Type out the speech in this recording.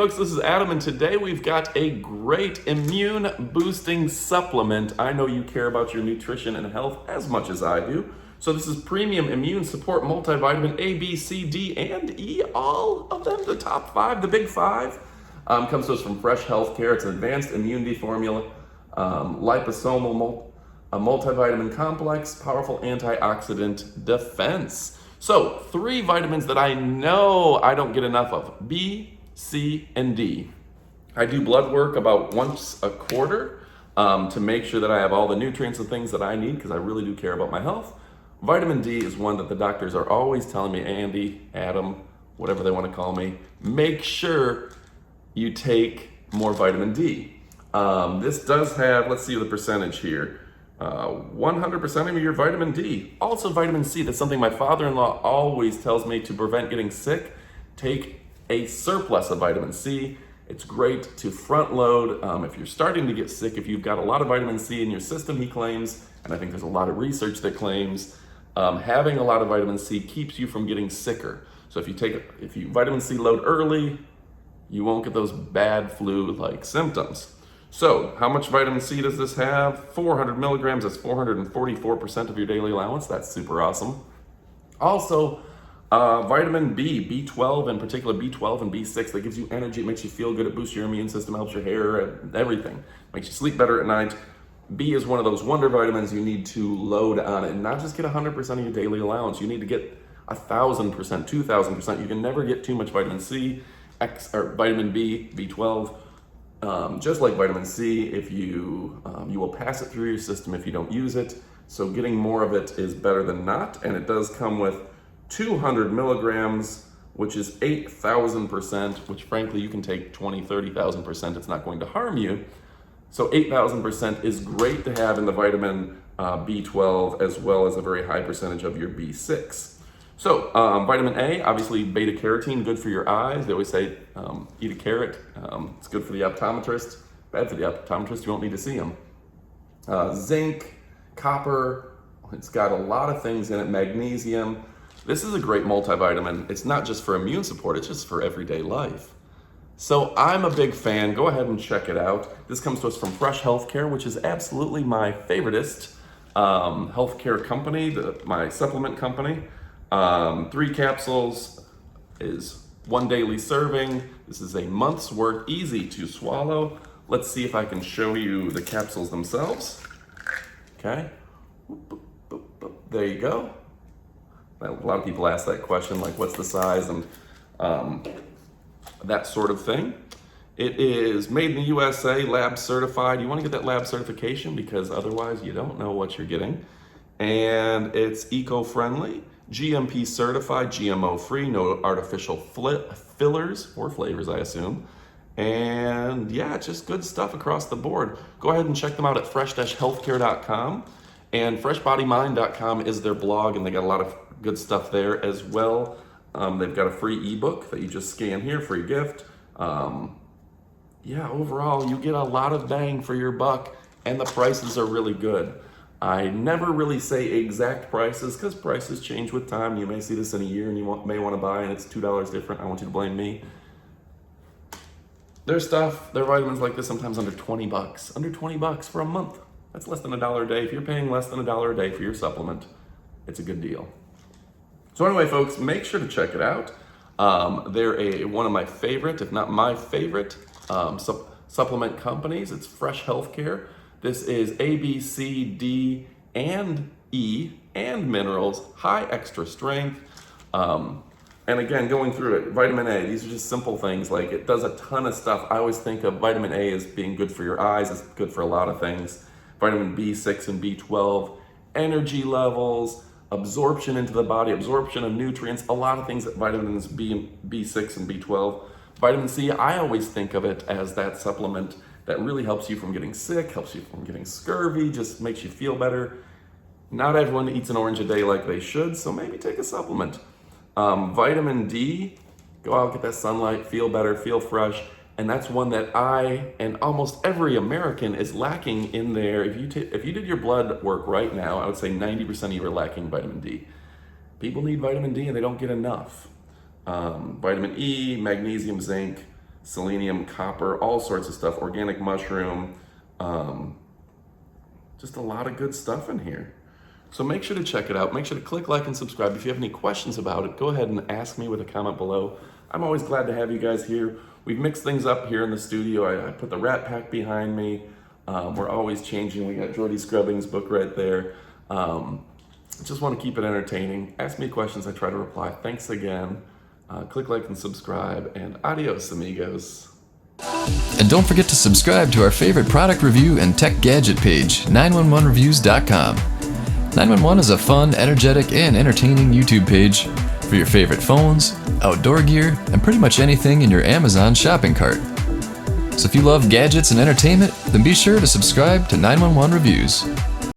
folks, this is Adam, and today we've got a great immune boosting supplement. I know you care about your nutrition and health as much as I do. So this is Premium Immune Support Multivitamin A, B, C, D, and E, all of them, the top five, the big five. Comes to us from Fresh Healthcare. It's an advanced immunity formula, liposomal multivitamin complex, powerful antioxidant defense. So 3 vitamins that I know I don't get enough of: B, C, and D. I do blood work about once a quarter to make sure that I have all the nutrients and things that I need, because I really do care about my health. Vitamin D is one that the doctors are always telling me, Andy, Adam, whatever they want to call me, make sure you take more vitamin D. This does have, let's see the percentage here, 100% of your vitamin D. Also vitamin C, that's something my father-in-law always tells me to prevent getting sick. Take a surplus of vitamin C. It's great to front load if you're starting to get sick. If you've got a lot of vitamin C in your system, he claims, and I think there's a lot of research that claims having a lot of vitamin C keeps you from getting sicker. So if you vitamin C load early, you won't get those bad flu-like symptoms. So how much vitamin C does this have? 400 milligrams, that's 444% of your daily allowance. That's super awesome. Also, vitamin B, B12 in particular, B12 and B6, that gives you energy, it makes you feel good, it boosts your immune system, helps your hair, everything. Makes you sleep better at night. B is one of those wonder vitamins you need to load on it and not just get 100% of your daily allowance. You need to get 1,000%, 2,000%. You can never get too much vitamin C, vitamin B, B12. Just like vitamin C, if you will pass it through your system if you don't use it. So getting more of it is better than not, and it does come with 200 milligrams, which is 8,000%, which frankly you can take 20, 30,000%. It's not going to harm you. So 8,000% is great to have in the vitamin B12, as well as a very high percentage of your B6. So vitamin A, obviously beta carotene, good for your eyes. They always say eat a carrot. It's good for the optometrist. Bad for the optometrist, you won't need to see them. Zinc, copper, it's got a lot of things in it. Magnesium. This is a great multivitamin. It's not just for immune support, it's just for everyday life. So I'm a big fan. Go ahead and check it out. This comes to us from Fresh Healthcare, which is absolutely my favoriteest healthcare company, my supplement company. 3 capsules is 1 daily serving. This is a month's worth, easy to swallow. Let's see if I can show you the capsules themselves. Okay, there you go. A lot of people ask that question, like what's the size and that sort of thing. It is made in the USA, lab certified. You want to get that lab certification because otherwise you don't know what you're getting. And it's eco-friendly, GMP certified, GMO free, no artificial fillers or flavors, I assume. And yeah, just good stuff across the board. Go ahead and check them out at fresh-healthcare.com, and freshbodymind.com is their blog, and they got a lot of good stuff there as well. They've got a free ebook that you just scan here, free gift. Yeah, overall, you get a lot of bang for your buck, and the prices are really good. I never really say exact prices because prices change with time. You may see this in a year and you may want to buy and it's $2 different. I want you to blame me. Their vitamins like this sometimes under 20 bucks. Under 20 bucks for a month. That's less than $1 a day. If you're paying less than $1 a day for your supplement, it's a good deal. So anyway, folks, make sure to check it out. They're one of my favorite, if not my favorite, supplement companies. It's Fresh Healthcare. This is A, B, C, D, and E, and minerals, high extra strength. And again, going through it, vitamin A, these are just simple things. Like it does a ton of stuff. I always think of vitamin A as being good for your eyes. It's good for a lot of things. Vitamin B6 and B12, energy levels, absorption into the body, absorption of nutrients, a lot of things that vitamins B6 and B12. Vitamin C, I always think of it as that supplement that really helps you from getting sick, helps you from getting scurvy, just makes you feel better. Not everyone eats an orange a day like they should, so maybe take a supplement. Vitamin D, go out, get that sunlight, feel better, feel fresh. And that's one that I and almost every American is lacking in there. If you did your blood work right now, I would say 90% of you are lacking vitamin D. People need vitamin D and they don't get enough. Vitamin E, magnesium, zinc, selenium, copper, all sorts of stuff, organic mushroom, just a lot of good stuff in here. So make sure to check it out. Make sure to click like and subscribe. If you have any questions about it, go ahead and ask me with a comment below. I'm always glad to have you guys here. We've mixed things up here in the studio. I put the Rat Pack behind me. We're always changing. We got Jordy Scrubbing's book right there. Just want to keep it entertaining. Ask me questions, I try to reply. Thanks again. Click like and subscribe, and adios, amigos. And don't forget to subscribe to our favorite product review and tech gadget page, 911reviews.com. 911 is a fun, energetic, and entertaining YouTube page for your favorite phones, outdoor gear, and pretty much anything in your Amazon shopping cart. So if you love gadgets and entertainment, then be sure to subscribe to 911 Reviews.